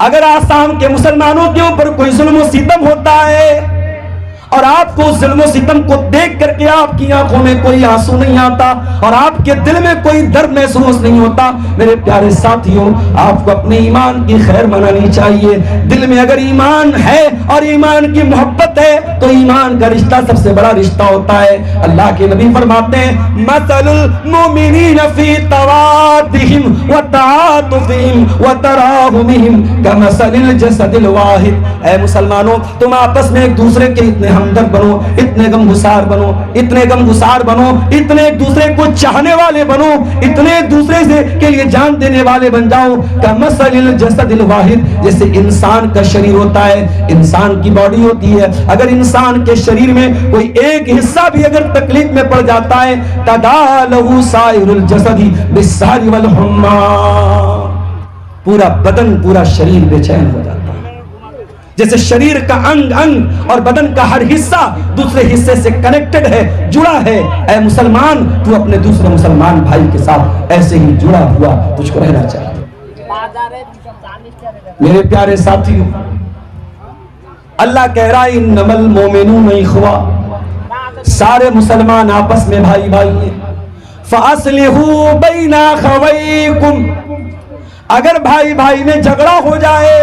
اگر آسام کے مسلمانوں کے اوپر کوئی ظلم و ستم ہوتا ہے اور آپ کو ظلم و ستم کو دیکھ کر کے آپ کی آنکھوں میں کوئی آنسو نہیں آتا اور آپ کے دل میں کوئی درد محسوس نہیں ہوتا، میرے پیارے ساتھیوں، آپ کو اپنے ایمان کی خیر منانی چاہیے۔ دل میں اگر ایمان ہے اور ایمان کی محبت ہے تو ایمان کا رشتہ سب سے بڑا رشتہ ہوتا ہے۔ اللہ کے نبی فرماتے ہیں مثل المؤمنین فی توادہم وتعاطفہم وتراحمہم کمثل الجسد الواحد۔ اے مسلمانوں، تم آپس میں ایک دوسرے کے اتنے ہمدرد بنو، اتنے غمگسار بنو، اتنے غمگسار بنو، اتنے ایک دوسرے کو چاہنے والے بنو، اتنے ایک دوسرے سے کے لیے جان دینے والے بن جاؤ۔ کمثل الجسد الواحد، جیسے انسان کا شریر ہوتا ہے، انسان کی باڈی ہوتی ہے، اگر انسان کے شریر میں کوئی ایک حصہ بھی اگر تکلیف میں پڑ جاتا ہے تداعی سائر الجسد بالسہر والحمى، پورا بدن، پورا شریر بے چین ہو جاتا ہے۔ جیسے شریر کا انگ انگ اور بدن کا ہر حصہ دوسرے حصے سے کنیکٹڈ ہے، جڑا ہے، اے مسلمان تو اپنے دوسرے مسلمان بھائی کے ساتھ ایسے ہی جڑا ہوا تجھ کو رہنا چاہیے۔ میرے پیارے ساتھیوں، اللہ کہہ رہا ہے انما المؤمنون اخوہ، سارے مسلمان آپس میں بھائی بھائی ہیں۔ فاصلحوا بین اخویکم، اگر بھائی بھائی میں جھگڑا ہو جائے،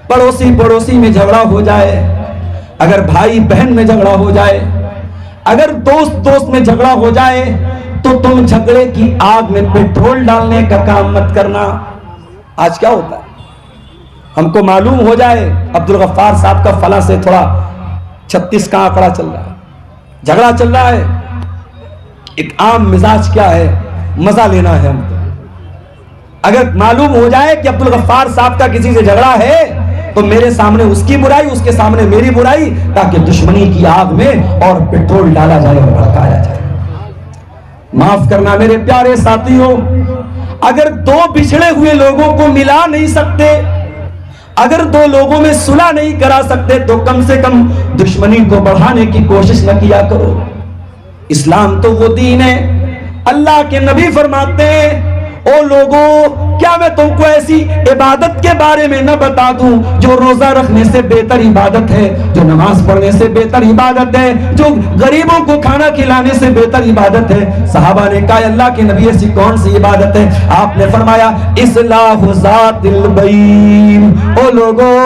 پڑوسی پڑوسی میں جھگڑا ہو جائے، اگر بھائی بہن میں جھگڑا ہو جائے، اگر دوست دوست میں جھگڑا ہو جائے تو تم جھگڑے کی آگ میں پیٹرول ڈالنے کا کام مت کرنا۔ آج کیا ہوتا ہے، ہم کو معلوم ہو جائے عبدالغفار صاحب کا فلاں سے تھوڑا 36 کا آنکڑا چل رہا ہے، جھگڑا چل رہا ہے، ایک عام مزاج کیا ہے، مزہ لینا ہے ہم کو۔ اگر معلوم ہو جائے کہ عبدالغفار صاحب کا کسی سے جھگڑا ہے تو میرے سامنے اس کی برائی، اس کے سامنے میری برائی، تاکہ دشمنی کی آگ میں اور پیٹرول ڈالا جائے اور بھڑکایا جائے۔ معاف کرنا میرے پیارے ساتھیوں، اگر دو بچھڑے ہوئے لوگوں کو ملا نہیں سکتے، اگر دو لوگوں میں صلح نہیں کرا سکتے تو کم سے کم دشمنی کو بڑھانے کی کوشش نہ کیا کرو۔ اسلام تو وہ دین ہے، اللہ کے نبی فرماتے ہیں او لوگوں، کیا میں تم کو ایسی عبادت کے بارے میں نہ بتا دوں جو روزہ رکھنے سے بہتر عبادت ہے، جو نماز پڑھنے سے بہتر عبادت ہے، جو غریبوں کو کھانا کھلانے سے بہتر عبادت ہے؟ صحابہ نے کہا اللہ کے نبی ایسی کون سی عبادت ہے؟ آپ نے فرمایا اصلاح ذات البین، او لوگوں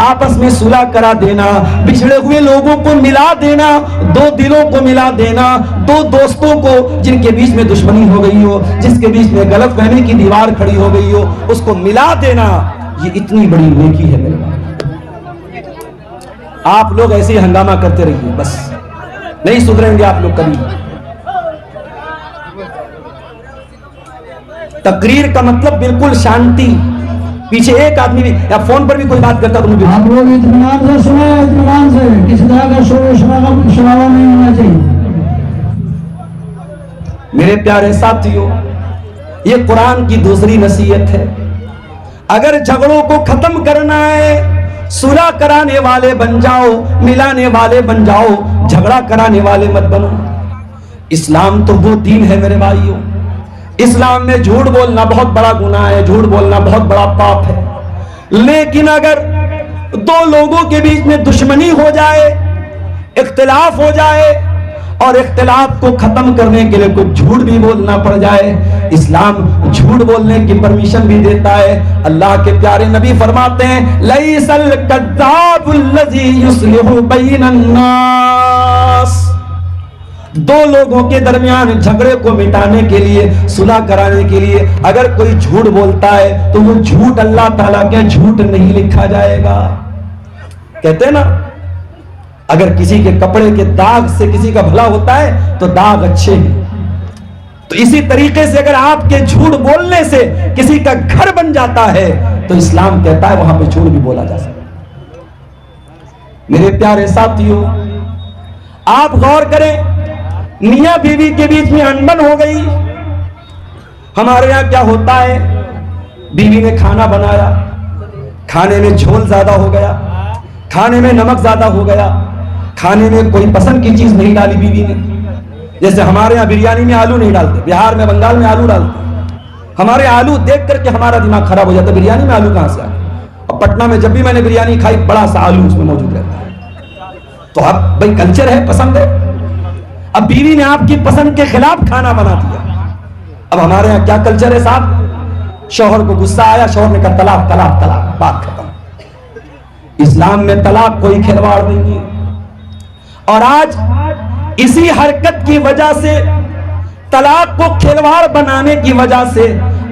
آپس میں صلح کرا دینا، بچھڑے ہوئے لوگوں کو ملا دینا، دو دلوں کو ملا دینا، دو دوستوں کو جن کے بیچ میں دشمنی ہو گئی ہو، جس کے بیچ میں غلط فہمی کی دیوار کھڑی ہو گئی ہو، اس کو ملا دینا، یہ اتنی بڑی نیکی ہے میرے بھائی۔ آپ لوگ ایسے ہی ہنگامہ کرتے رہیے، بس نہیں سدھریں گے آپ لوگ کبھی۔ تقریر کا مطلب بالکل شانتی، پیچھے ایک آدمی بھی یا فون پر بھی کوئی بات کرتا تو آپ لوگ اطمینان سے سنیں، اطمینان سے، کسی طرح کا شور شرابہ نہیں ہونا چاہیے۔ میرے پیارے ساتھیوں، یہ قرآن کی دوسری نصیحت ہے، اگر جھگڑوں کو ختم کرنا ہے صلح کرانے والے بن جاؤ، ملانے والے بن جاؤ، جھگڑا کرانے والے مت بنو۔ اسلام تو وہ دین ہے میرے بھائیوں، اسلام میں جھوٹ بولنا بہت بڑا گناہ ہے، جھوٹ بولنا بہت بڑا پاپ ہے، لیکن اگر دو لوگوں کے بیچ میں دشمنی ہو جائے، اختلاف ہو جائے اور اختلاف کو ختم کرنے کے لیے کچھ جھوٹ بھی بولنا پڑ جائے، اسلام جھوٹ بولنے کی پرمیشن بھی دیتا ہے۔ اللہ کے پیارے نبی فرماتے ہیں لیس الکذاب الذی یصلح بین الناس، دو لوگوں کے درمیان جھگڑے کو مٹانے کے لیے، صلح کرانے کے لیے اگر کوئی جھوٹ بولتا ہے تو وہ جھوٹ اللہ تعالیٰ کے جھوٹ نہیں لکھا جائے گا۔ کہتے ہیں نا اگر کسی کے کپڑے کے داغ سے کسی کا بھلا ہوتا ہے تو داغ اچھے ہیں، تو اسی طریقے سے اگر آپ کے جھوٹ بولنے سے کسی کا گھر بن جاتا ہے تو اسلام کہتا ہے وہاں پہ جھوٹ بھی بولا جا سکتا ہے۔ میرے پیارے ساتھیوں، آپ غور کریں، میاں بیوی کے بیچ میں انبن ہو گئی۔ ہمارے یہاں کیا ہوتا ہے، بیوی نے کھانا بنایا، کھانے میں جھول زیادہ ہو گیا، کھانے میں نمک زیادہ ہو گیا، کھانے میں کوئی پسند کی چیز نہیں ڈالی بیوی نے، جیسے ہمارے یہاں بریانی میں آلو نہیں ڈالتے، بہار میں بنگال میں آلو ڈالتے، ہمارے آلو دیکھ کر کے ہمارا دماغ خراب ہو جاتا ہے، بریانی میں آلو کہاں سے آ گیا؟ اب پٹنہ میں جب بھی میں نے بریانی کھائی بڑا سا آلو اس میں موجود رہتا ہے. تو اب بھائی کلچر ہے, پسند ہے. اب بیوی نے آپ کی پسند کے خلاف کھانا بنا دیا. اب ہمارے یہاں کیا کلچر ہے صاحب, شوہر کو غصہ آیا, شوہر نے کہا طلاق طلاق طلاق, بات ختم. اسلام میں طلاق کوئی کھلواڑ نہیں ہے. اور آج اسی حرکت کی وجہ سے, طلاق کو کھلواڑ بنانے کی وجہ سے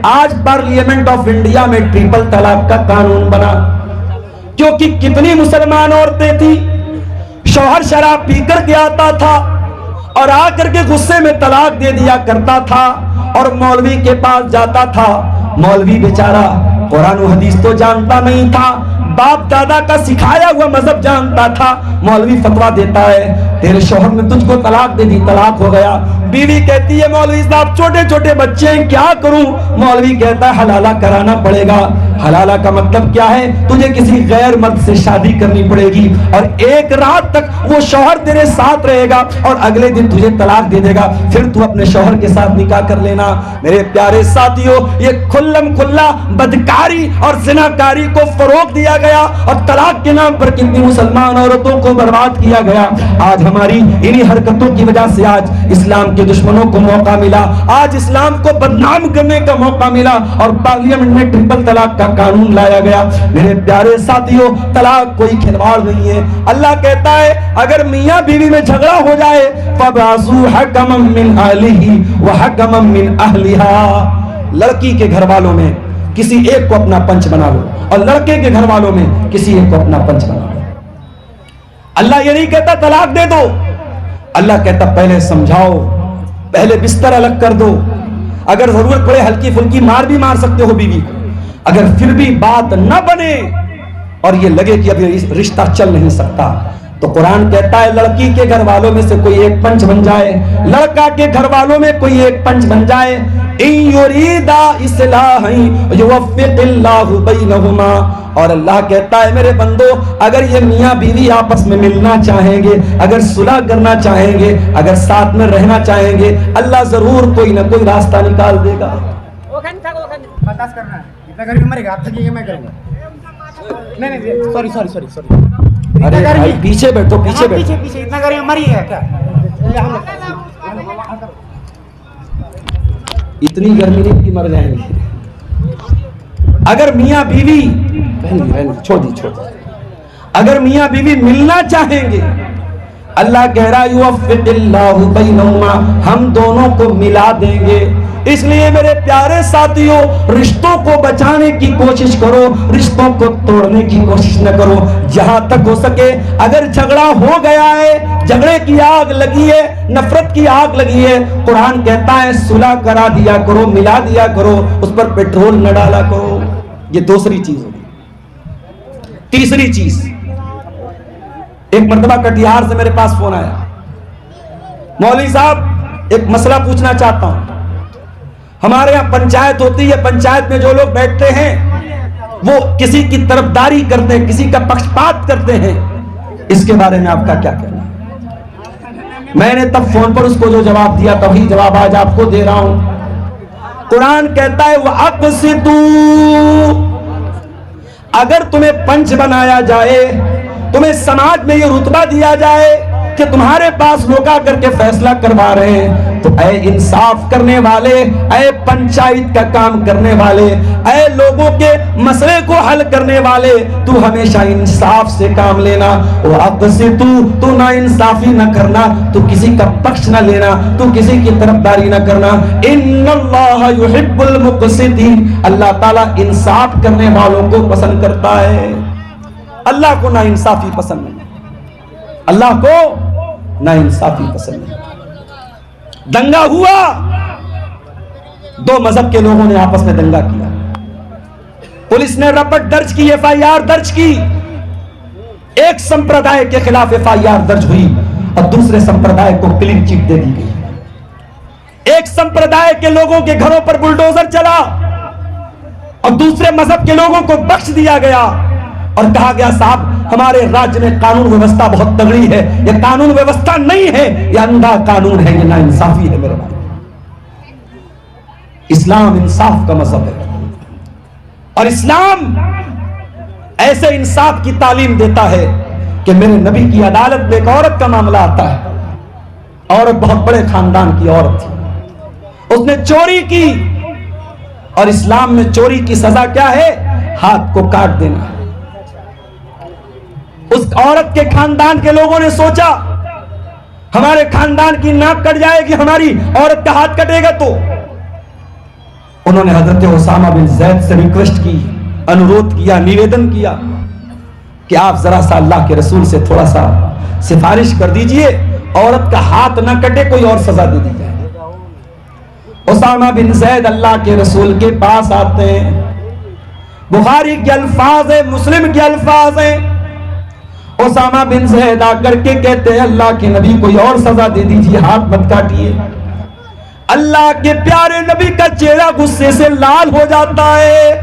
آج پارلیمنٹ آف انڈیا میں ٹرپل طلاق کا قانون بنا. کیونکہ کتنی مسلمان عورتیں تھیں, شوہر شراب پی کر کے آتا تھا اور آ کر کے غصے میں طلاق دے دیا کرتا تھا اور مولوی کے پاس جاتا تھا. مولوی بیچارہ قرآن و حدیث تو جانتا نہیں تھا, باپ دادا کا سکھایا ہوا مذہب جانتا تھا. مولوی فتویٰ دیتا ہے تیرے شوہر نے تجھ کو طلاق دے دی, طلاق ہو گیا. بیوی کہتی ہے مولوی صاحب چھوٹے چھوٹے بچے ہیں کیا کروں. مولوی کہتا ہے حلالہ کرانا پڑے گا. حلالہ کا مطلب کیا ہے, تجھے کسی غیر مرد سے شادی کرنی پڑے گی اور ایک رات تک وہ شوہر تیرے ساتھ رہے گا اور اگلے دن تجھے طلاق دے دے گا, پھر تو اپنے شوہر کے ساتھ نکاح کر لینا. میرے پیارے ساتھیوں, یہ کھلم کھلا بدکاری اور زناکاری کو فروغ دیا گیا اور طلاق کے نام پر کتنی مسلمان عورتوں کو برباد کیا گیا. آج ہماری انہی حرکتوں کی وجہ سے آج اسلام کے دشمنوں کو موقع ملا, آج اسلام کو بدنام کرنے کا موقع ملا اور پارلیمنٹ میں ٹرپل طلاق کا قانون لایا گیا. میرے پیارے ساتھیوں, طلاق کوئی کھلواڑ نہیں ہے. اللہ کہتا ہے اگر میاں بیوی میں جھگڑا ہو جائے فَبَعَثُوا حَكَمًا مِّنْ أَهْلِهِ وَحَكَمًا مِّنْ أَهْلِهَا, لڑکی کے گھر والوں میں کسی ایک کو اپنا پنچ بنا لو اور لڑکے کے گھر والوں میں کسی ایک کو اپنا پنچ بنا لو. اللہ یہ نہیں کہتا طلاق دے دو, اللہ کہتا پہلے سمجھاؤ, پہلے بستر الگ کر دو. اگر ضرورت پڑے ہلکی پھلکی مار بھی مار سکتے ہو بیوی کو. اگر پھر بھی بات نہ بنے اور یہ لگے کہ ابھی رشتہ چل نہیں سکتا تو قرآن کہتا ہے لڑکی کے گھر والوں میں سے کوئی ایک پنچ بن جائے, لڑکا کے گھر والوں میں کوئی ایک پنچ بن جائے. ان یریدا اصلاحا یوفق اللہ بینہما, اور اللہ کہتا ہے میرے بندو اگر یہ میاں بیوی آپس میں ملنا چاہیں گے, اگر صلح کرنا چاہیں گے, اگر ساتھ میں رہنا چاہیں گے, اللہ ضرور کوئی نہ کوئی راستہ نکال دے گا. برداشت کرنا ہے, اتنا غریب مرے گا, آپ تک یہ میں کروں گا. نہیں سوری. ارے بھائی پیچھے بیٹھو, پیچھے بیٹھو. پیچھے اتنا غریب مری ہے کیا؟ اتنی گرمی نہیں کہ مر جائیں گے. اگر میاں بیوی چھوڑ دی, اگر میاں بیوی ملنا چاہیں گے, اللہ کہہ رہا یوفق اللہ بینہما, ہم دونوں کو ملا دیں گے. اس لیے میرے پیارے ساتھیوں, رشتوں کو بچانے کی کوشش کرو, رشتوں کو توڑنے کی کوشش نہ کرو. جہاں تک ہو سکے اگر جھگڑا ہو گیا ہے, جھگڑے کی آگ لگی ہے, نفرت کی آگ لگی ہے, قرآن کہتا ہے صلح کرا دیا کرو, ملا دیا کرو, اس پر پیٹرول نہ ڈالا کرو. یہ دوسری چیز ہوگی. تیسری چیز, ایک مرتبہ کٹیہار سے میرے پاس فون آیا, مولوی صاحب ایک مسئلہ پوچھنا چاہتا ہوں. ہمارے یہاں پنچایت ہوتی ہے, پنچایت میں جو لوگ بیٹھتے ہیں وہ کسی کی طرفداری کرتے ہیں, کسی کا پکشپات کرتے ہیں, اس کے بارے میں آپ کا کیا کہنا ہے؟ میں نے تب فون پر اس کو جو جواب دیا تبھی جواب آج آپ کو دے رہا ہوں. قرآن کہتا ہے وَأَقْسِطُوا, اگر تمہیں پنچ بنایا جائے, تمہیں سماج میں یہ رتبہ دیا جائے کہ تمہارے پاس لوگ آ کر کے فیصلہ کروا رہے ہیں, تو اے انصاف کرنے والے, اے پنچایت کا کام کرنے والے, اے لوگوں کے مسئلے کو حل کرنے والے, تو ہمیشہ انصاف سے کام لینا. وَأَقْسِطُوا, تو نا انصافی نہ کرنا, تو کسی کا پکش نہ لینا, تو کسی کی طرفداری نہ کرنا. ان اللہ یحب المقسطین, اللہ تعالیٰ انصاف کرنے والوں کو پسند کرتا ہے. اللہ کو نا انصافی پسند نہیں, اللہ کو نا انصافی پسند نہیں. دنگا ہوا, دو مذہب کے لوگوں نے آپس میں دنگا کیا, پولیس نے رپٹ درج کی, ایف آئی آر درج کی. ایک سمپردائے کے خلاف ایف آئی آر درج ہوئی اور دوسرے سمپردائے کو کلین چٹ دے دی گئی. ایک سمپردائے کے لوگوں کے گھروں پر بلڈوزر چلا اور دوسرے مذہب کے لوگوں کو بخش دیا گیا اور کہا گیا صاحب ہمارے راج میں قانون ویوستھا بہت تگڑی ہے, یہ قانون ویوستھا نہیں ہے, یہ اندھا قانون ہے, یہ نا انصافی ہے. میرے بھائی, اسلام انصاف کا مذہب ہے اور اسلام ایسے انصاف کی تعلیم دیتا ہے کہ میرے نبی کی عدالت میں ایک عورت کا معاملہ آتا ہے. عورت بہت بڑے خاندان کی عورت تھی، اس نے چوری کی، اور اسلام میں چوری کی سزا کیا ہے؟ ہاتھ کو کاٹ دینا. اس عورت کے خاندان کے لوگوں نے سوچا ہمارے خاندان کی ناک کٹ جائے گی، ہماری عورت کا ہاتھ کٹے گا. تو انہوں نے حضرت اسامہ بن زید سے ریکویسٹ کی، انورودھ کیا، نیویدن کیا کہ آپ ذرا سا اللہ کے رسول سے تھوڑا سا سفارش کر دیجئے، عورت کا ہاتھ نہ کٹے، کوئی اور سزا دے دی جائے. اسامہ بن زید اللہ کے رسول کے پاس آتے ہیں. بخاری کے الفاظ ہیں، مسلم کے الفاظ ہیں. اسامہ بن زید آ کر کے کہتے ہیں اللہ کے نبی کوئی اور سزا دے دیجئے، ہاتھ مت کاٹیے. اللہ کے پیارے نبی کا چہرہ غصے سے لال ہو جاتا ہے.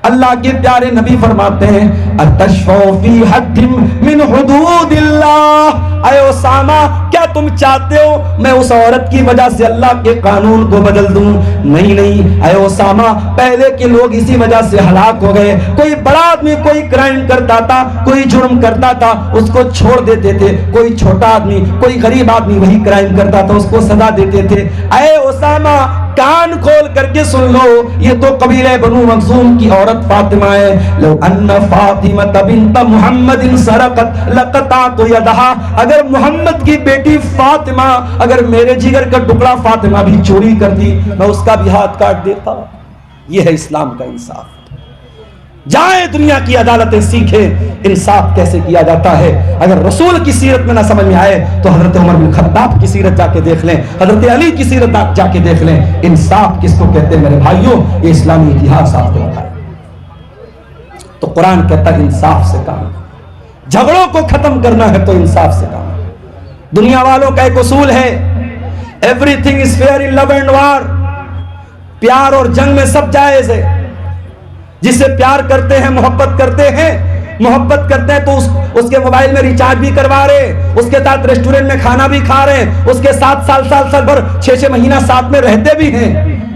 اللہ کے پیارے نبی فرماتے ہیں اتشفع فی حد من حدود اللہ. اے اسامہ کیا تم چاہتے ہو میں اس عورت کی وجہ سے اللہ کے قانون کو بدل دوں؟ نہیں نہیں اے اسامہ، پہلے کے لوگ اسی وجہ سے ہلاک ہو گئے. کوئی بڑا آدمی کوئی کرائم کرتا تھا، کوئی جرم کرتا تھا، اس کو چھوڑ دیتے تھے. کوئی چھوٹا آدمی، کوئی غریب آدمی وہی کرائم کرتا تھا، اس کو سزا دیتے تھے. اے اسامہ کان کھول کر کے سن لو، یہ تو قبیلہ بنو مخزوم کی عورت فاطمہ ہے. لو ان فاطمہ بنت محمد سرقت لقطعت یدها. اگر محمد کی بیٹی فاطمہ، اگر میرے جگر کا ٹکڑا فاطمہ بھی چوری کرتی، میں اس کا بھی ہاتھ کاٹ دیتا. یہ ہے اسلام کا انصاف. جائیں دنیا کی عدالتیں سیکھیں انصاف کیسے کیا جاتا ہے. اگر رسول کی سیرت میں نہ سمجھ میں آئے تو حضرت عمر بن خطاب کی سیرت جا کے دیکھ لیں، حضرت علی کی سیرت جا کے دیکھ لیں. انصاف کس کو کہتے ہیں میرے بھائیوں؟ یہ اسلامی اتہاس آپ کو بتائے. تو قرآن کہتا ہے انصاف سے کام، جھگڑوں کو ختم کرنا ہے تو انصاف سے کام. دنیا والوں کا ایک اصول ہے everything is fair in love and war. پیار اور جنگ میں سب جائز ہے. جس سے پیار کرتے ہیں، محبت کرتے ہیں تو اس کے موبائل میں ریچارج بھی کروا رہے، اس کے ساتھ ریسٹورنٹ میں کھانا بھی کھا رہے ہیں، اس کے ساتھ سال بھر 6 مہینہ ساتھ میں رہتے بھی ہیں.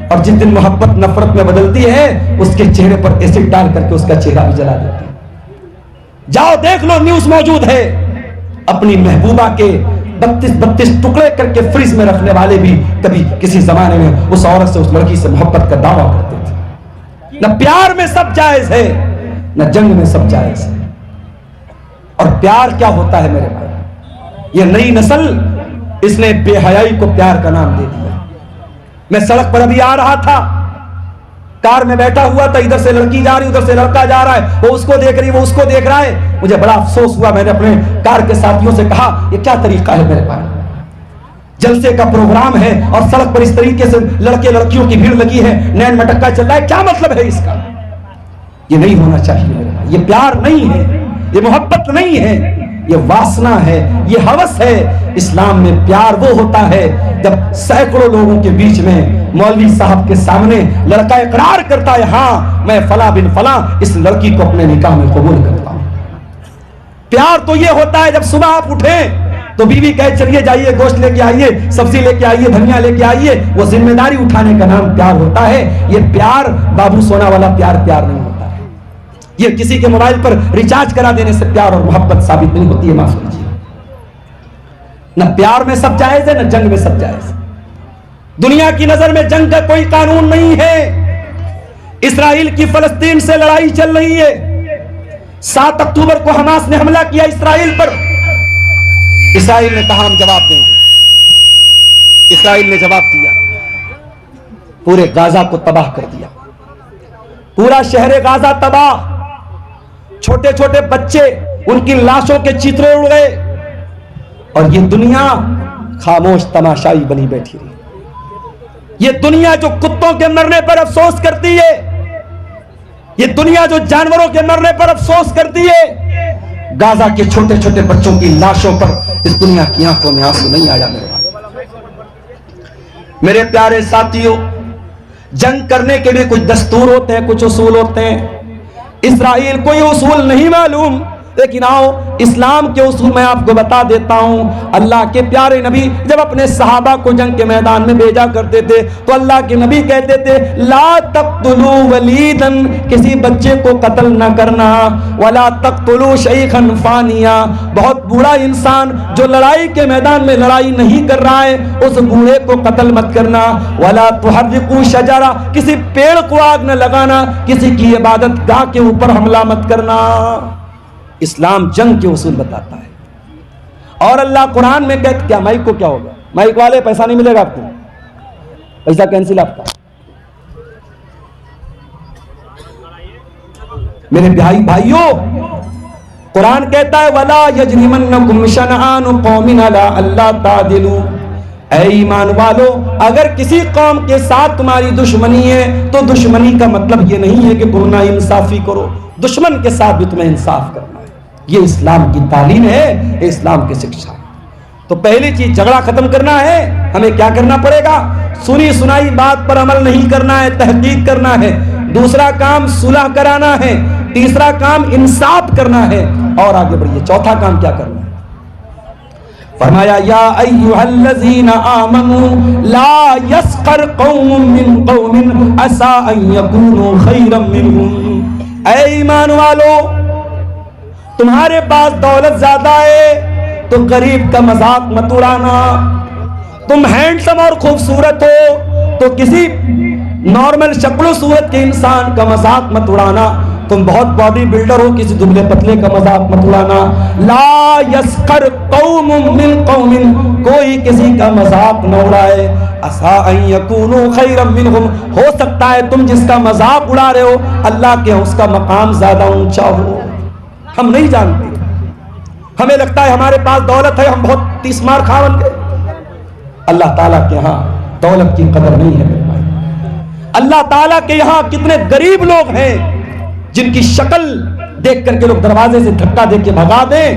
اور جس دن محبت نفرت میں بدلتی ہے اس کے چہرے پر ایسڈ ڈال کر کے اس کا چہرہ بھی جلا دیتے ہیں. جاؤ دیکھ لو، نیوز موجود ہے. اپنی محبوبہ کے 32 ٹکڑے کر کے فریز میں رکھنے والے بھی کبھی کسی زمانے میں اس عورت سے، اس لڑکی سے محبت کا دعویٰ کرتے تھے. نہ پیار میں سب جائز ہے، نہ جنگ میں سب جائز ہے. اور پیار کیا ہوتا ہے میرے بھائی؟ یہ نئی نسل اس نے بے حیائی کو پیار کا نام دے دیا. میں سڑک پر ابھی آ رہا تھا، کار میں بیٹھا ہوا تھا، ادھر سے لڑکی جا رہی، ادھر سے لڑکا جا رہا ہے، وہ اس کو دیکھ رہی، وہ اس کو دیکھ رہا ہے. مجھے بڑا افسوس ہوا. میں نے اپنے کار کے ساتھیوں سے کہا یہ کیا طریقہ ہے میرے بھائی؟ جلسے کا پروگرام ہے اور سڑک پر اس طریقے سے لڑکے لڑکیوں کی بھیڑ لگی ہے، نین مٹکا چل رہا ہے، کیا مطلب ہے اس کا؟ یہ نہیں ہونا چاہیے میرے بھائی. یہ پیار نہیں ہے، یہ محبت نہیں ہے، یہ واسنا ہے، یہ ہوس ہے. اسلام میں پیار وہ ہوتا ہے جب سینکڑوں لوگوں کے بیچ میں مولوی صاحب کے سامنے لڑکا اقرار کرتا ہے ہاں میں فلاں بن فلاں اس لڑکی کو اپنے نکاح میں قبول کرتا ہوں. پیار تو یہ ہوتا ہے جب صبح آپ اٹھیں تو بیوی کہے چلیے جائیے گوشت لے کے آئیے، سبزی لے کے آئیے، دھنیا لے کے آئیے. وہ ذمہ داری اٹھانے کا نام پیار ہوتا ہے. یہ پیار بابو سونا والا پیار نہیں ہوتا ہے. یہ کسی کے موبائل پر ریچارج کرا دینے سے پیار اور محبت ثابت نہیں ہوتی ہے. معاف کیجیے، نہ پیار میں سب جائز ہے، نہ جنگ میں سب جائز. دنیا کی نظر میں جنگ کا کوئی قانون نہیں ہے. اسرائیل کی فلسطین سے لڑائی چل رہی ہے. 7 اکتوبر کو حماس نے حملہ کیا اسرائیل پر. اسرائیل نے کہا ہم جواب دیں گے. اسرائیل نے جواب دیا، پورے غازہ کو تباہ کر دیا. پورا شہر غازہ تباہ، چھوٹے چھوٹے بچے ان کی لاشوں کے چترے اڑ گئے. اور یہ دنیا خاموش تماشائی بنی بیٹھی رہی. یہ دنیا جو کتوں کے مرنے پر افسوس کرتی ہے، یہ دنیا جو جانوروں کے مرنے پر افسوس کرتی ہے، غازہ کے چھوٹے چھوٹے بچوں کی لاشوں پر اس دنیا کی آنکھوں میں آنسو نہیں آیا. میرے پیارے ساتھیوں، جنگ کرنے کے بھی کچھ دستور ہوتے ہیں، کچھ اصول ہوتے ہیں. اسرائیل کو یہ اصول نہیں معلوم لیکن آؤ اسلام کے اصول میں آپ کو بتا دیتا ہوں. اللہ کے پیارے نبی جب اپنے صحابہ کو جنگ کے میدان میں بھیجا کرتے تھے تو اللہ کے نبی کہتے تھے لا تقتلوا ولیدا، کسی بچے کو قتل نہ کرنا، ولا تقتلوا شیخا فانیا، بہت بوڑھا انسان جو لڑائی کے میدان میں لڑائی نہیں کر رہا ہے اس بوڑھے کو قتل مت کرنا، ولا تحرقوا شجرا، کسی پیڑ کو آگ نہ لگانا، کسی کی عبادت گاہ کے اوپر حملہ مت کرنا. اسلام جنگ کے اصول بتاتا ہے. اور اللہ قرآن میں کہتا کیا مائک کو کیا ہوگا؟ مائک والے پیسہ نہیں ملے گا آپ کو، پیسہ کینسل آپ کا. میرے بھائیوں قرآن کہتا ہے وَلَا يَجْرِمَنَّكُمْ شَنَآنُ قَوْمٍ عَلَىٰ أَلَّا تَعْدِلُوا، اے ایمان والو اگر کسی قوم کے ساتھ تمہاری دشمنی ہے تو دشمنی کا مطلب یہ نہیں ہے کہ تم نا انصافی کرو، دشمن کے ساتھ بھی تمہیں انصاف کرنا ہے. یہ اسلام کی تعلیم ہے، یہ اسلام کی شکشا ہے. تو پہلی چیز جھگڑا ختم کرنا ہے، ہمیں کیا کرنا پڑے گا؟ سنی سنائی بات پر عمل نہیں کرنا ہے، تحقیق کرنا ہے. دوسرا کام صلح کرانا ہے. تیسرا کام انصاف کرنا ہے. اور آگے بڑھیے، چوتھا کام کیا کرنا ہے؟ فرمایا یا ایھا الذین آمنوا لا یسخر قوم من قوم عسى ان یکونوا خیرا منهم. اے ایمان والو تمہارے پاس دولت زیادہ ہے تو غریب کا مذاق مت اڑانا. تم ہینڈسم اور خوبصورت ہو تو کسی نارمل شکل و صورت کے انسان کا مذاق مت اڑانا. تم بہت باڈی بلڈر ہو کسی دبلے پتلے کا مذاق مت اڑانا. لا یسخر قوم من قوم، کوئی کسی کا مذاق نہ اڑائے. عسى ان یکونوا خیرا منهم، ہو سکتا ہے تم جس کا مذاق اڑا رہے ہو اللہ کے اس کا مقام زیادہ اونچا ہو. ہم نہیں جانتے، ہمیں لگتا ہے ہمارے پاس دولت ہے ہم بہت تیس مار کھا بن گئے. اللہ تعالیٰ کے ہاں دولت کی قدر نہیں ہے میرے بھائی. اللہ تعالیٰ کے یہاں کتنے غریب لوگ ہیں جن کی شکل دیکھ کر کے لوگ دروازے سے دھکا دے کے بھگا دیں.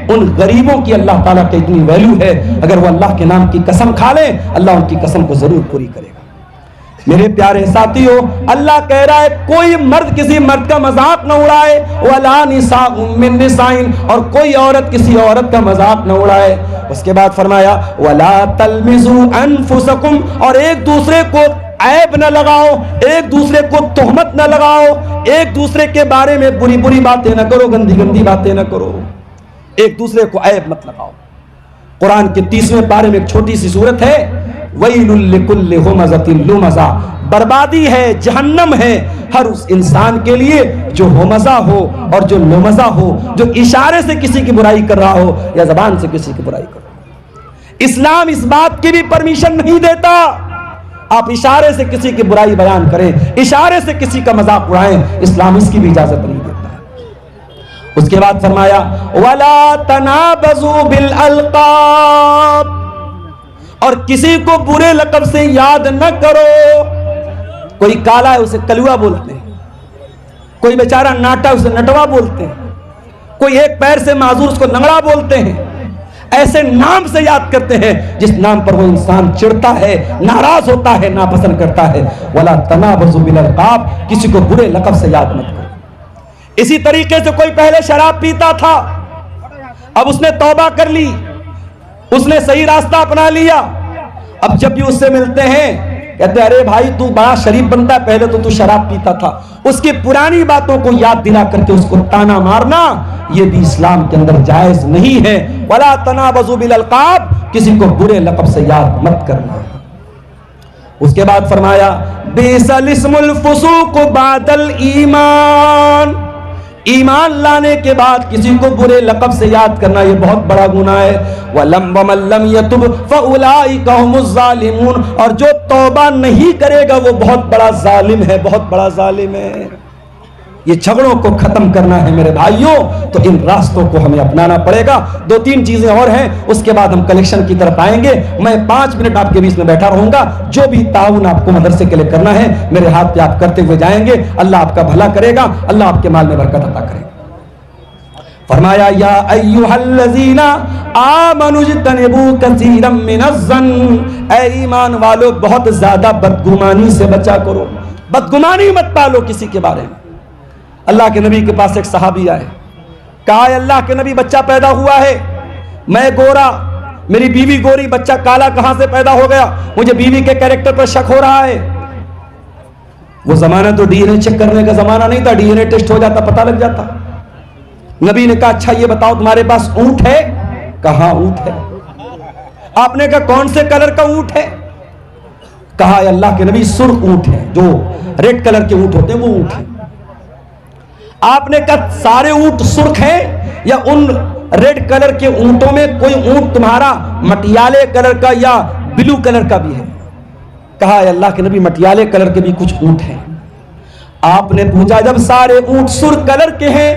ان غریبوں کی اللہ تعالیٰ کی اتنی ویلیو ہے، اگر وہ اللہ کے نام کی قسم کھا لیں اللہ ان کی قسم کو ضرور پوری کرے گا. میرے پیارے ساتھیو اللہ کہہ رہا ہے کوئی مرد کسی مرد کا مذاق نہ اڑائے. وَلَا نِسَاءٌ مِّن نِسَاءٍ، اور کوئی عورت کسی عورت کا مذاق نہ اڑائے. اس کے بعد فرمایا وَلَا تَلْمِزُوا أَنفُسَكُمْ، اور ایک دوسرے کو عیب نہ لگاؤ، ایک دوسرے کو تہمت نہ لگاؤ، ایک دوسرے کے بارے میں بری بری باتیں نہ کرو، گندی گندی باتیں نہ کرو، ایک دوسرے کو عیب مت لگاؤ. قرآن کے 30ویں پارے میں ایک چھوٹی سی سورت ہے وَيْلٌ لِكُلِّ هُمَزَةٍ لُمَزَةٍ، بربادی ہے، جہنم ہے ہر اس انسان کے لیے جو ہومزہ ہو اور جو لمزہ ہو، جو اشارے سے کسی کی برائی کر رہا ہو یا زبان سے کسی کی برائی کر رہا ہو. اسلام اس بات کی بھی پرمیشن نہیں دیتا آپ اشارے سے کسی کی برائی بیان کریں، اشارے سے کسی کا مذاق اڑائیں، اسلام اس کی بھی اجازت نہیں دیتا. اس کے بعد فرمایا وَلَا تَنَابَزُوا بِالْأَلْقَابِ، اور کسی کو برے لقب سے یاد نہ کرو. کوئی کالا ہے اسے کلوا بولتے ہیں، کوئی بیچارہ ناٹا اسے نٹوا بولتے ہیں، کوئی ایک پیر سے معذور اس کو لنگڑا بولتے ہیں. ایسے نام سے یاد کرتے ہیں جس نام پر وہ انسان چڑھتا ہے، ناراض ہوتا ہے، ناپسند کرتا ہے. وَلَا تَنَابَزُوا بِالْأَلْقَابِ، کسی کو برے لقب سے یاد مت کرو. اسی طریقے سے کوئی پہلے شراب پیتا تھا، اب اس نے توبہ کر لی، اس نے صحیح راستہ اپنا لیا، اب جب بھی اس سے ملتے ہیں کہتے ہیں ارے بھائی تو بڑا شریف بنتا ہے، پہلے تو شراب پیتا تھا. اس کی پرانی باتوں کو یاد دلا کر کے اس کو تانا مارنا یہ بھی اسلام کے اندر جائز نہیں ہے. وَلَا تَنَابَزُوا بِالْأَلْقَابِ، کسی کو برے لقب سے یاد مت کرنا. اس کے بعد فرمایا بِئْسَ الِاسْمُ الْفُسُوقُ بَعْدَ الْإِيمَانِ، ایمان لانے کے بعد کسی کو برے لقب سے یاد کرنا یہ بہت بڑا گناہ ہے. وَمَن لَّمْ يَتُبْ فَأُولَٰئِكَ هُمُ الظَّالِمُونَ، اور جو توبہ نہیں کرے گا وہ بہت بڑا ظالم ہے، بہت بڑا ظالم ہے. یہ جھگڑوں کو ختم کرنا ہے میرے بھائیوں تو ان راستوں کو ہمیں اپنانا پڑے گا. 2-3 چیزیں اور ہیں، اس کے بعد ہم کلیکشن کی طرف آئیں گے. میں 5 منٹ آپ کے بیچ میں بیٹھا رہوں گا، جو بھی تعاون آپ کو مدرسے کے لیے کرنا ہے میرے ہاتھ پہ آپ کرتے ہوئے جائیں گے. اللہ آپ کا بھلا کرے گا، اللہ آپ کے مال میں برکت عطا کرے گا. فرمایا یا ایھا الذین آمنوا اجتنبوا کثیرا من الظن، اے ایمان والو بہت زیادہ بدگمانی سے بچا کرو، بدگمانی مت پالو کسی کے بارے میں. اللہ کے نبی کے پاس ایک صحابی آئے، کہا اے اللہ کے نبی بچہ پیدا ہوا ہے، میں گورا، میری بیوی گوری، بچہ کالا کہاں سے پیدا ہو گیا؟ مجھے بیوی کے کیریکٹر پر شک ہو رہا ہے۔ وہ زمانہ تو ڈی این اے چیک کرنے کا زمانہ نہیں تھا، ڈی این اے ٹیسٹ ہو جاتا، پتہ لگ جاتا۔ نبی نے کہا اچھا یہ بتاؤ تمہارے پاس اونٹ ہے؟ کہا اونٹ ہے۔ آپ نے کہا کون سے کلر کا اونٹ ہے؟ کہا اے اللہ کے نبی سرخ اونٹ ہے، جو ریڈ کلر کے اونٹ ہوتے ہیں وہ اونٹ ہے۔ آپ نے کہا سارے اونٹ سرخ ہیں یا ان ریڈ کلر کے اونٹوں میں کوئی اونٹ تمہارا مٹیالے کلر کا یا بلو کلر کا بھی ہے؟ کہا اے اللہ کے نبی مٹیالے کلر کے بھی کچھ اونٹ ہیں۔ آپ نے پوچھا جب سارے اونٹ سرخ کلر کے ہیں،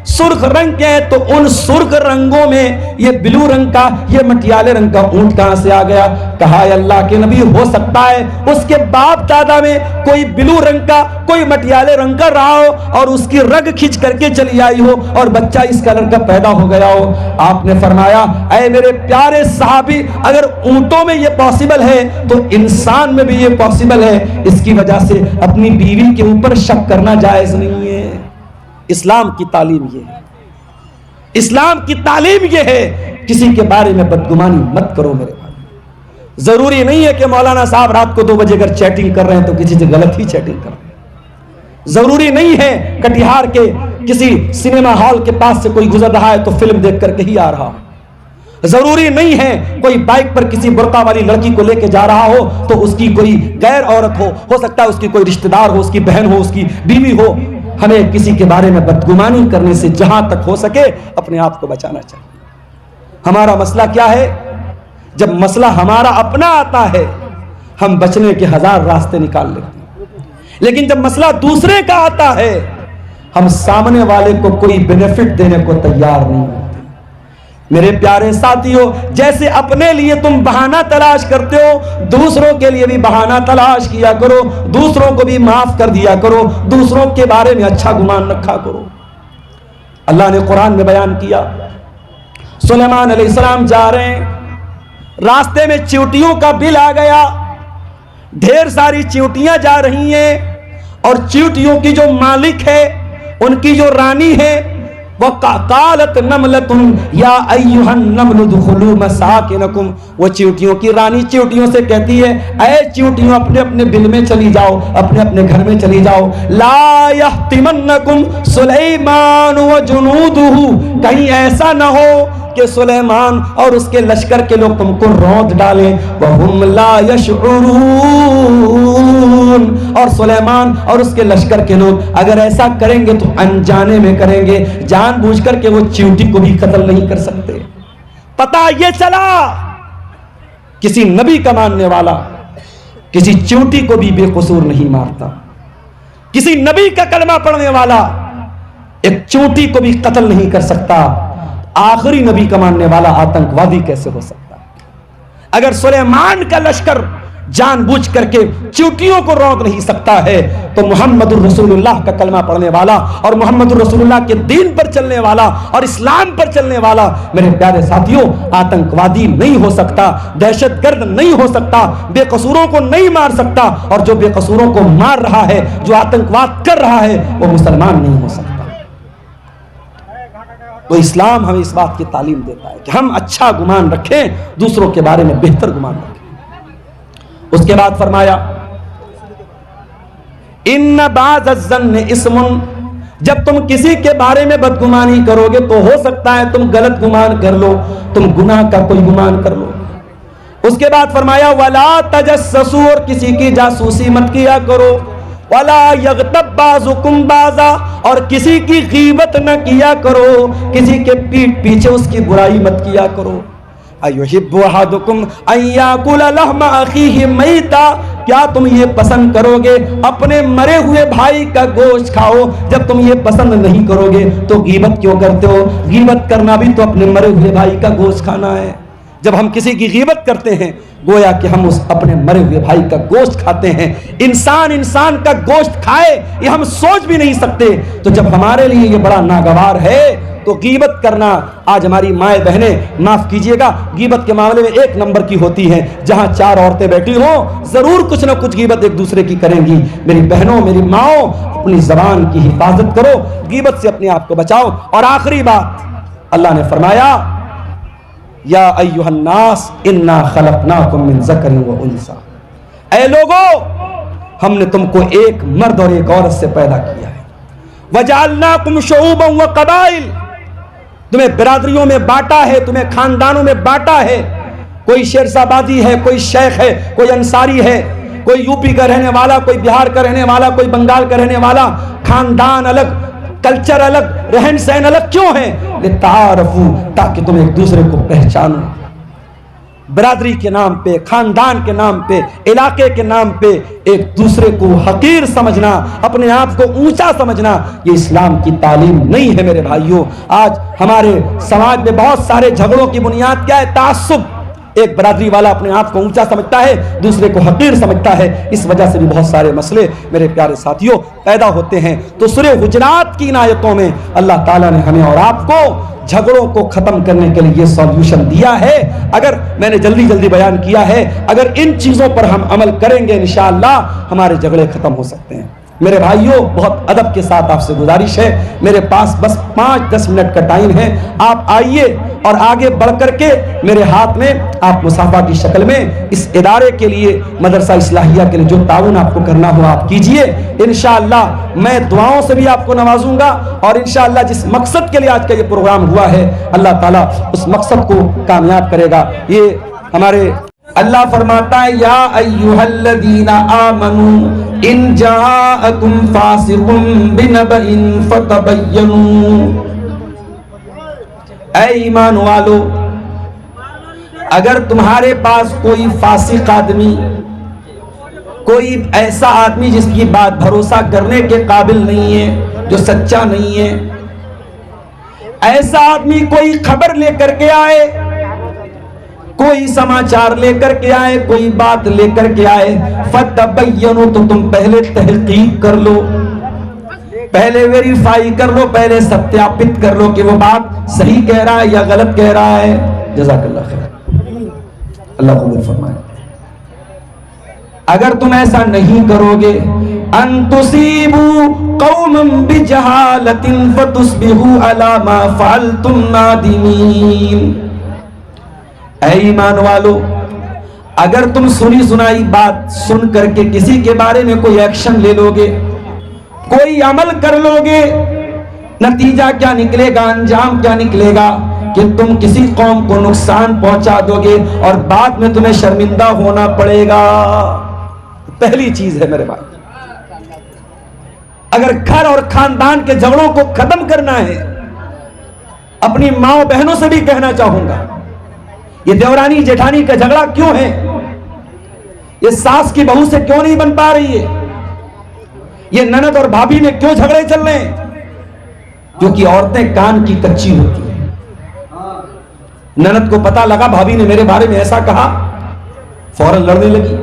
سرخ رنگ کے ہیں، تو ان سرخ رنگوں میں یہ بلو رنگ کا، یہ مٹیالے رنگ کا اونٹ کہاں سے آ گیا؟ کہا اے اللہ کے نبی ہو سکتا ہے اس کے باپ دادا میں کوئی بلو رنگ کا، کوئی مٹیالے رنگ کا رہا ہو اور اس کی رگ کھینچ کر کے چلی آئی ہو اور بچہ اس کلر کا پیدا ہو گیا ہو۔ آپ نے فرمایا اے میرے پیارے صحابی، اگر اونٹوں میں یہ پاسبل ہے تو انسان میں بھی یہ پاسبل ہے۔ اس کی وجہ سے اپنی بیوی کے اوپر شک کرنا جائز نہیں ہے۔ اسلام کی تعلیم یہ ہے، اسلام کی تعلیم یہ ہے، کسی کے بارے میں بدگمانی مت کرو میرے بھائی۔ ضروری نہیں ہے کہ مولانا صاحب رات کو 2 بجے اگر چیٹنگ کر رہے ہیں تو کسی سے غلط ہی چیٹنگ کر رہے ہیں۔ ضروری نہیں ہے کٹیہار کے کسی سنیما ہال کے پاس سے کوئی گزر رہا ہے تو فلم دیکھ کر کے ہی آ رہا ہو۔ ضروری نہیں ہے کوئی بائک پر کسی برقع والی لڑکی کو لے کے جا رہا ہو تو اس کی کوئی غیر عورت ہو سکتا ہے اس کی کوئی رشتہ دار ہو، اس کی بہن ہو، اس کی بیوی ہو۔ ہمیں کسی کے بارے میں بدگمانی کرنے سے جہاں تک ہو سکے اپنے آپ کو بچانا چاہیے۔ ہمارا مسئلہ کیا ہے؟ جب مسئلہ ہمارا اپنا آتا ہے ہم بچنے کے 1000 راستے نکال لیتے ہیں، لیکن جب مسئلہ دوسرے کا آتا ہے ہم سامنے والے کو کوئی بینیفٹ دینے کو تیار نہیں ہوتے۔ میرے پیارے ساتھیوں، جیسے اپنے لیے تم بہانہ تلاش کرتے ہو دوسروں کے لیے بھی بہانہ تلاش کیا کرو، دوسروں کو بھی معاف کر دیا کرو، دوسروں کے بارے میں اچھا گمان رکھا کرو۔ اللہ نے قرآن میں بیان کیا، سلیمان علیہ السلام جا رہے ہیں، راستے میں چیونٹیوں کا بل آ گیا، ڈھیر ساری چیونٹیاں جا رہی ہیں اور چیونٹیوں کی جو مالک ہے، ان کی جو رانی ہے، وَقَالَتْ نَمْلَةٌ يَا أَيُّهَا النَّمْلُ ادْخُلُوا مَسَاكِنَكُمْ، وہ چیونٹیوں کی رانی چیونٹیوں سے کہتی ہے اے چیونٹیوں اپنے اپنے بل میں چلی جاؤ، اپنے اپنے گھر میں چلی جاؤ۔ لَا يَحْتِمَنَّكُمْ سُلَيْمَانُ وَجُنُودُهُ، کہیں ایسا نہ ہو کہ سلیمان اور اس کے لشکر کے لوگ تم کو روند ڈالیں۔ وَهُمْ لَا يَشْعُرُونَ، اور سلیمان اور اس کے لشکر کے لوگ اگر ایسا کریں گے تو انجانے میں کریں گے، جان بوجھ کر کے وہ چیونٹی کو بھی قتل نہیں کر سکتے۔ پتہ یہ چلا کسی نبی کا ماننے والا کسی چیونٹی کو بھی بے قصور نہیں مارتا، کسی نبی کا کلمہ پڑھنے والا ایک چیونٹی کو بھی قتل نہیں کر سکتا، آخری نبی کا ماننے والا آتنکوادی کیسے ہو سکتا ہے؟ اگر سلیمان کا لشکر جان بوجھ کر کے چیونٹیوں کو روک نہیں سکتا ہے تو محمد الرسول اللہ کا کلمہ پڑھنے والا اور محمد الرسول اللہ کے دین پر چلنے والا اور اسلام پر چلنے والا میرے پیارے ساتھیوں آتنکوادی نہیں ہو سکتا، دہشت گرد نہیں ہو سکتا، بے قصوروں کو نہیں مار سکتا، اور جو بے قصوروں کو مار رہا ہے، جو آتنکواد کر رہا ہے، وہ مسلمان نہیں ہو سکتا۔ تو اسلام ہمیں اس بات کی تعلیم دیتا ہے کہ ہم اچھا گمان رکھیں، دوسروں کے بارے میں بہتر گمان رکھیں۔ اس کے بعد فرمایا ان بعض الظن اسم، جب تم کسی کے بارے میں بدگمانی کرو گے تو ہو سکتا ہے تم غلط گمان کر لو، تم گناہ کا کوئی گمان کر لو۔ اس کے بعد فرمایا ولا تجسسوا، اور کسی کی جاسوسی مت کیا کرو، ولا یغتب بعضکم بعضا، اور کسی کی غیبت نہ کیا کرو، کسی کے پیٹھ پیچھے اس کی برائی مت کیا کرو۔ ایحب احدکم ان یاکل لحم اخیہ میتا، کیا تم یہ پسند کرو گے اپنے مرے ہوئے بھائی کا گوشت کھاؤ؟ جب تم یہ پسند نہیں کرو گے تو غیبت کیوں کرتے ہو؟ غیبت کرنا بھی تو اپنے مرے ہوئے بھائی کا گوشت کھانا ہے۔ جب ہم کسی کی غیبت کرتے ہیں گویا کہ ہم اس اپنے مرے ہوئے بھائی کا گوشت کھاتے ہیں. انسان کا گوشت کھائے یہ ہم سوچ بھی نہیں سکتے. تو جب ہمارے لیے یہ بڑا ناگوار ہے تو غیبت کرنا، آج ہماری مائیں بہنیں معاف کیجئے گا غیبت کے معاملے میں 1 نمبر کی ہوتی ہیں. جہاں 4 عورتیں بیٹھی ہوں ضرور کچھ نہ کچھ غیبت ایک دوسرے کی کریں گی. میری بہنوں، میری ماؤں، اپنی زبان کی حفاظت کرو، غیبت سے اپنے آپ کو بچاؤ. اور آخری بات اللہ نے فرمایا یا ایھا الناس انا خلقناکم من ذکر و انثی، اے لوگو ہم نے تم کو ایک مرد اور ایک عورت سے پیدا کیا ہے. وجعلناکم شعوبا و قبائل، تمہیں برادریوں میں بانٹا ہے، تمہیں خاندانوں میں بانٹا ہے. کوئی شیرسابادی ہے، کوئی شیخ ہے، کوئی انصاری ہے، کوئی یو پی کا رہنے والا، کوئی بہار کا رہنے والا، کوئی بنگال کا رہنے والا. خاندان الگ، کلچر الگ، رہن سہن الگ کیوں ہے؟ لتعارفوا، تاکہ تم ایک دوسرے کو پہچانو. برادری کے نام پہ، خاندان کے نام پہ، علاقے کے نام پہ ایک دوسرے کو حقیر سمجھنا، اپنے آپ کو اونچا سمجھنا، یہ اسلام کی تعلیم نہیں ہے میرے بھائیوں. آج ہمارے سماج میں بہت سارے جھگڑوں کی بنیاد کیا ہے؟ تعصب. ایک برادری والا اپنے آپ کو اونچا سمجھتا ہے، دوسرے کو حقیر سمجھتا ہے. اس وجہ سے بھی بہت سارے مسئلے میرے پیارے ساتھیوں پیدا ہوتے ہیں. تو سورہ حجرات کی ان آیتوں میں اللہ تعالیٰ نے ہمیں اور آپ کو جھگڑوں کو ختم کرنے کے لیے یہ سولوشن دیا ہے. اگر میں نے جلدی بیان کیا ہے، اگر ان چیزوں پر ہم عمل کریں گے انشاءاللہ ہمارے جھگڑے ختم ہو سکتے ہیں. میرے بھائیوں بہت ادب کے ساتھ آپ سے گزارش ہے، میرے پاس بس 5-10 منٹ کا ٹائم ہے. آپ آئیے اور آگے بڑھ کر کے میرے ہاتھ میں آپ مصافحہ کی شکل میں اس ادارے کے لیے، مدرسہ اصلاحیہ کے لیے جو تعاون آپ کو کرنا ہو آپ کیجئے. انشاءاللہ میں دعاؤں سے بھی آپ کو نوازوں گا، اور انشاءاللہ جس مقصد کے لیے آج کا یہ پروگرام ہوا ہے اللہ تعالیٰ اس مقصد کو کامیاب کرے گا. یہ ہمارے اللہ فرماتا ہے یا ایھا الذین آمنوا ان جاءکم فاسق بنبأ فتبینوا، اے ایمان والو اگر تمہارے پاس کوئی فاسق آدمی، کوئی ایسا آدمی جس کی بات بھروسہ کرنے کے قابل نہیں ہے، جو سچا نہیں ہے، ایسا آدمی کوئی خبر لے کر کے آئے، کوئی سماچار لے کر کے آئے، کوئی بات لے کر کے آئے، فتبینوا، تو تم پہلے تحقیق کر لو، پہلے ویریفائی کر لو، پہلے ستیاپت کر لو کہ وہ بات صحیح کہہ رہا ہے یا غلط کہہ رہا ہے. جزاک اللہ خیر، اللہ قبول فرمائے. اگر تم ایسا نہیں کرو گے، ان تصیبوا قوما بجہالۃ فتصبحوا علی ما فعلتم نادمین. اے ایمان والو اگر تم سنی سنائی بات سن کر کے کسی کے بارے میں کوئی ایکشن لے لو گے، کوئی عمل کر لو گے، نتیجہ کیا نکلے گا، انجام کیا نکلے گا کہ تم کسی قوم کو نقصان پہنچا دو گے اور بعد میں تمہیں شرمندہ ہونا پڑے گا. پہلی چیز ہے میرے بھائی، اگر گھر اور خاندان کے جھگڑوں کو ختم کرنا ہے، اپنی ماں بہنوں سے بھی کہنا چاہوں گا یہ دیورانی جیٹھانی کا جھگڑا کیوں ہے، یہ ساس کی بہو سے کیوں نہیں بن پا رہی ہے، یہ نند اور بھابھی میں کیوں جھگڑے چل رہے ہیں؟ کیونکہ عورتیں کان کی کچی ہوتی ہیں. نند کو پتا لگا بھابھی نے میرے بارے میں ایسا کہا، فوراً لڑنے لگی.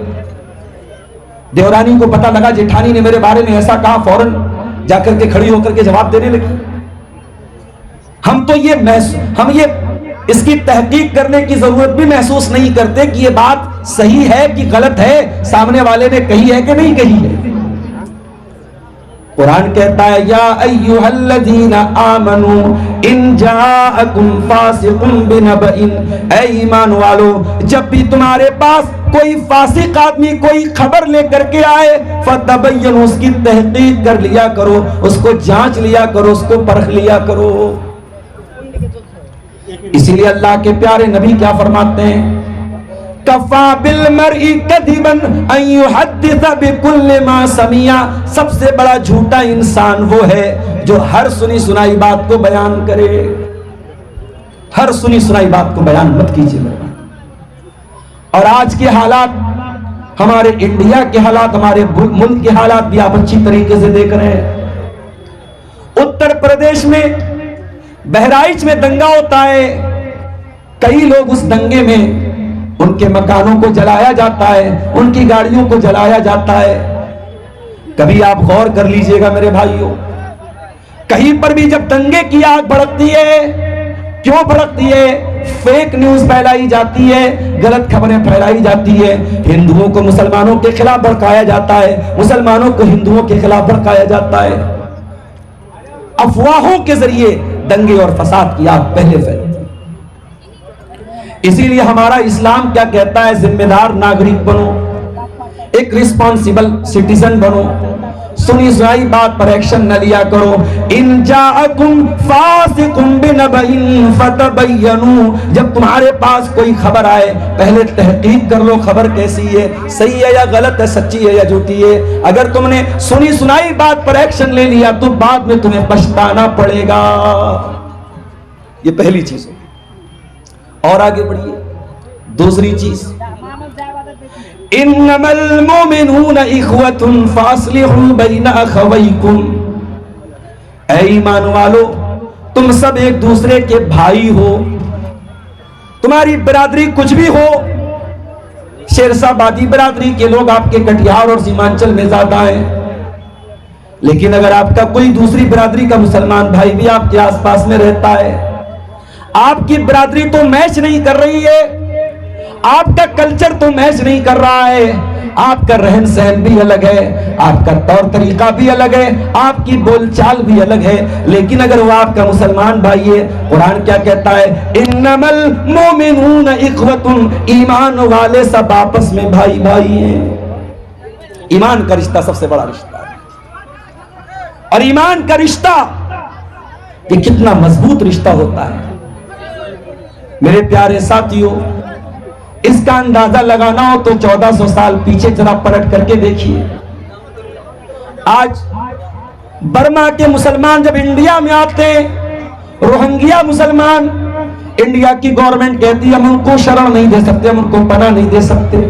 دیورانی کو پتا لگا جیٹھانی نے میرے بارے میں ایسا کہا، فوراً جا کر کے کھڑی ہو کر کے جواب دینے لگی. ہم تو یہ اس کی تحقیق کرنے کی ضرورت بھی محسوس نہیں کرتے کہ یہ بات صحیح ہے کہ غلط ہے، سامنے والے نے کہی ہے کہ نہیں کہی ہے. قرآن کہتا ہے یا ایھا الذین آمنوا ان جاءکم فاسق بنبأ، اے ایمان والو جب بھی تمہارے پاس کوئی فاسق آدمی کوئی خبر لے کر کے آئے، فتبینوا، اس کی تحقیق کر لیا کرو، اس کو جانچ لیا کرو، اس کو پرکھ لیا کرو. اسی لیے اللہ کے پیارے نبی کیا فرماتے ہیں، کفا بالمرء کذبا ان یحدث بکل ما سمع، سب سے بڑا جھوٹا انسان وہ ہے جو ہر سنی سنائی بات کو بیان کرے. ہر سنی سنائی بات کو بیان مت کیجیے. اور آج کے حالات، ہمارے انڈیا کے حالات، ہمارے ملک کے حالات بھی آپ اچھی طریقے سے دیکھ رہے ہیں. اتر پردیش میں بہرائچ میں دنگا ہوتا ہے، کئی لوگ اس دنگے میں ان کے مکانوں کو جلایا جاتا ہے، ان کی گاڑیوں کو جلایا جاتا ہے۔ کبھی آپ غور کر لیجئے گا میرے بھائیوں، کہیں پر بھی جب دنگے کی آگ بھڑکتی ہے، کیوں بھڑکتی ہے؟ فیک نیوز پھیلائی جاتی ہے، غلط خبریں پھیلائی جاتی ہے، ہندوؤں کو مسلمانوں کے خلاف بھڑکایا جاتا ہے، مسلمانوں کو ہندوؤں کے خلاف بھڑکایا جاتا ہے۔ افواہوں کے ذریعے دنگے اور فساد کی آگ پہلے پھیلتی ہے۔ اسی لیے ہمارا اسلام کیا کہتا ہے؟ ذمہ دار ناگرک بنو، ایک رسپانسیبل سٹیزن بنو، سنی سنائی بات پر ایکشن نہ لیا کرو۔ ان جاءکم فاسق بنبأ فتبینوا، جب تمہارے پاس کوئی خبر آئے پہلے تحقیق کر لو خبر کیسی ہے، صحیح ہے یا غلط ہے، سچی ہے یا جھوٹی ہے۔ اگر تم نے سنی سنائی بات پر ایکشن لے لیا تو بعد میں تمہیں پچھتانا پڑے گا۔ یہ پہلی چیز ہے۔ اور آگے بڑھیے، دوسری چیز، انما المؤمنون اخوة فاصلحوا بین اخویکم، اے ایمان والو تم سب ایک دوسرے کے بھائی ہو، تمہاری برادری کچھ بھی ہو، شیرشاہ بادی برادری کے لوگ آپ کے کٹیہار اور سیمانچل میں زیادہ ہیں، لیکن اگر آپ کا کوئی دوسری برادری کا مسلمان بھائی بھی آپ کے آس پاس میں رہتا ہے، آپ کی برادری تو میچ نہیں کر رہی ہے، آپ کا کلچر تو میچ نہیں کر رہا ہے، آپ کا رہن سہن بھی الگ ہے، آپ کا طور طریقہ بھی الگ ہے، آپ کی بول چال بھی الگ ہے، لیکن اگر وہ آپ کا مسلمان بھائی ہے، قرآن کیا کہتا ہے؟ انما المؤمنون اخوة، ایمان والے سب آپس میں بھائی بھائی ہیں۔ ایمان کا رشتہ سب سے بڑا رشتہ ہے، اور ایمان کا رشتہ یہ کتنا مضبوط رشتہ ہوتا ہے میرے پیارے ساتھیوں۔ اس کا اندازہ لگانا ہو تو 1400 سال پیچھے ذرا پلٹ کر کے دیکھیے۔ آج برما کے مسلمان جب انڈیا میں آتے ہیں، روہنگیا مسلمان، انڈیا کی گورنمنٹ کہتی ہے ہم ان کو شرح نہیں دے سکتے، ہم ان کو پناہ نہیں دے سکتے۔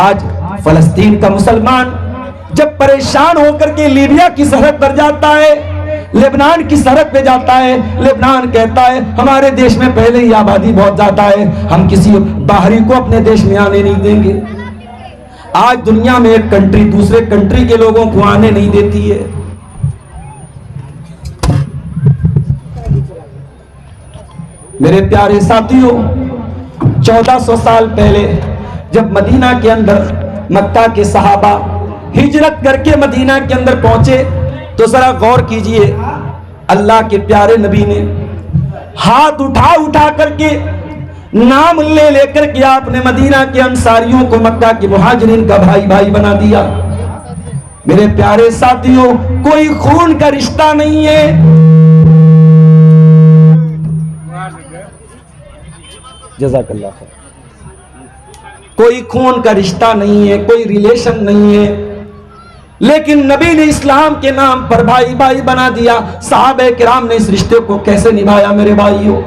آج فلسطین کا مسلمان جب پریشان ہو کر کے لیبیا کی سرحد پر جاتا ہے، لبنان کی سرحد پہ جاتا ہے، لبنان کہتا ہے ہمارے دیش میں پہلے ہی آبادی بہت زیادہ ہے، ہم کسی باہری کو اپنے دیش میں آنے نہیں دیں گے۔ آج دنیا میں ایک کنٹری دوسرے کنٹری کے لوگوں کو آنے نہیں دیتی ہے۔ میرے پیارے ساتھیوں، 1400 سال پہلے جب مدینہ کے اندر مکہ کے صحابہ ہجرت کر کے مدینہ کے اندر پہنچے تو ذرا غور کیجئے، اللہ کے پیارے نبی نے ہاتھ اٹھا اٹھا کر کے نام لے لے کر کے آپ نے مدینہ کے انصاریوں کو مکہ کے مہاجرین کا بھائی بھائی بنا دیا۔ میرے پیارے ساتھیوں، کوئی خون کا رشتہ نہیں ہے، جزاک اللہ خیر، کوئی خون کا رشتہ نہیں ہے، کوئی ریلیشن نہیں ہے، لیکن نبی نے اسلام کے نام پر بھائی بھائی بنا دیا۔ صحابہ کرام نے اس رشتے کو کیسے نبھایا میرے بھائیوں؟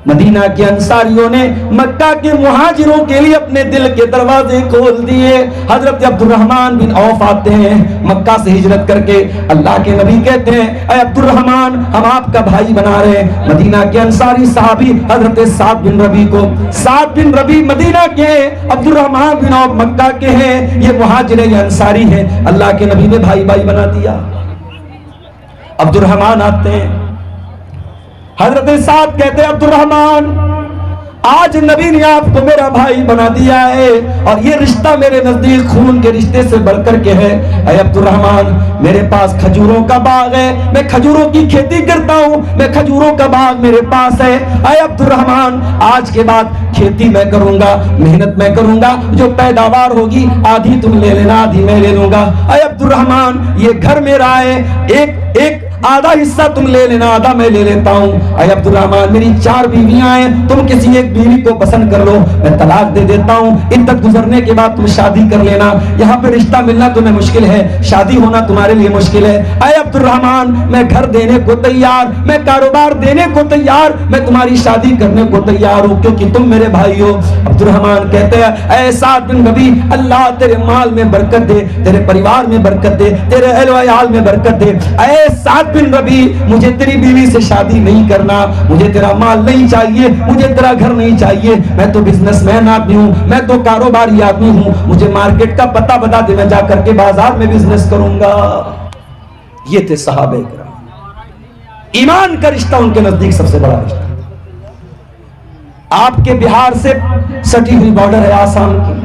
مدینہ کے انصاریوں نے مکہ کے مہاجروں کے لیے اپنے دل کے دروازے کھول دیے۔ حضرت عبد الرحمن بن عوف آتے ہیں مکہ سے ہجرت کر کے، اللہ کے نبی کہتے ہیں اے عبد الرحمن ہم آپ کا بھائی بنا رہے ہیں۔ مدینہ کے انصاری صحابی حضرت سعد بن ربی کو، سعد بن ربی مدینہ کے ہیں، عبد الرحمن بن عوف مکہ کے ہیں، یہ مہاجر یہ انصاری ہیں، اللہ کے نبی نے بھائی بھائی بنا دیا۔ عبد الرحمن آتے ہیں، حضرت سعد کہتے ہیں عبد الرحمن آج نبی نے آپ کو میرا بھائی بنا دیا ہے، اور یہ رشتہ میرے نزدیک خون کے رشتے سے بڑھ کر کے ہے۔ اے عبد الرحمن میرے پاس کھجوروں کا باغ ہے، میں کھجوروں کی کھیتی کرتا ہوں، میں کھجوروں کا باغ میرے پاس ہے۔ اے عبد الرحمن آج کے بعد کھیتی میں کروں گا، محنت میں کروں گا، جو پیداوار ہوگی آدھی تم لے لینا آدھی میں لے لوں گا۔ اے عبد الرحمن یہ گھر میرا ہے، ایک آدھا حصہ تم لے لینا آدھا میں لے لیتا ہوں۔ اے عبد الرحمن میری 4 بیویاں ہیں، تم کسی ایک بیوی کو پسند کر لو، میں طلاق دے دیتا ہوں، عدت گزرنے کے بعد تم شادی کر لینا، یہاں پہ رشتہ ملنا تمہیں مشکل ہے، شادی ہونا تمہارے لیے مشکل ہے۔ اے عبد الرحمن میں گھر دینے کو تیار، میں کاروبار دینے کو تیار، میں تمہاری شادی کرنے کو تیار ہوں کیونکہ تم میرے بھائی ہو۔ عبد الرحمن کہتے ہیں اے سعد بن ربی اللہ تیرے مال میں برکت دے، تیرے پریوار میں برکت دے، تیرے اہل و عیال میں برکت دے۔ اے سعد بن ربی مجھے تیری بیوی سے شادی نہیں کرنا، مجھے تیرا مال نہیں چاہیے، مجھے تیرا گھر نہیں چاہیے، میں تو بزنس مین آدمی ہوں، میں تو کاروباری آدمی ہوں، مجھے مارکیٹ کا پتہ بتا دے، میں جا کر کے بازار میں بزنس کروں گا۔ یہ تھے صحابہ کرام، ایمان کا رشتہ ان کے نزدیک سب سے بڑا رشتہ۔ آپ کے بہار سے سٹی ہوئی بارڈر ہے آسام کی،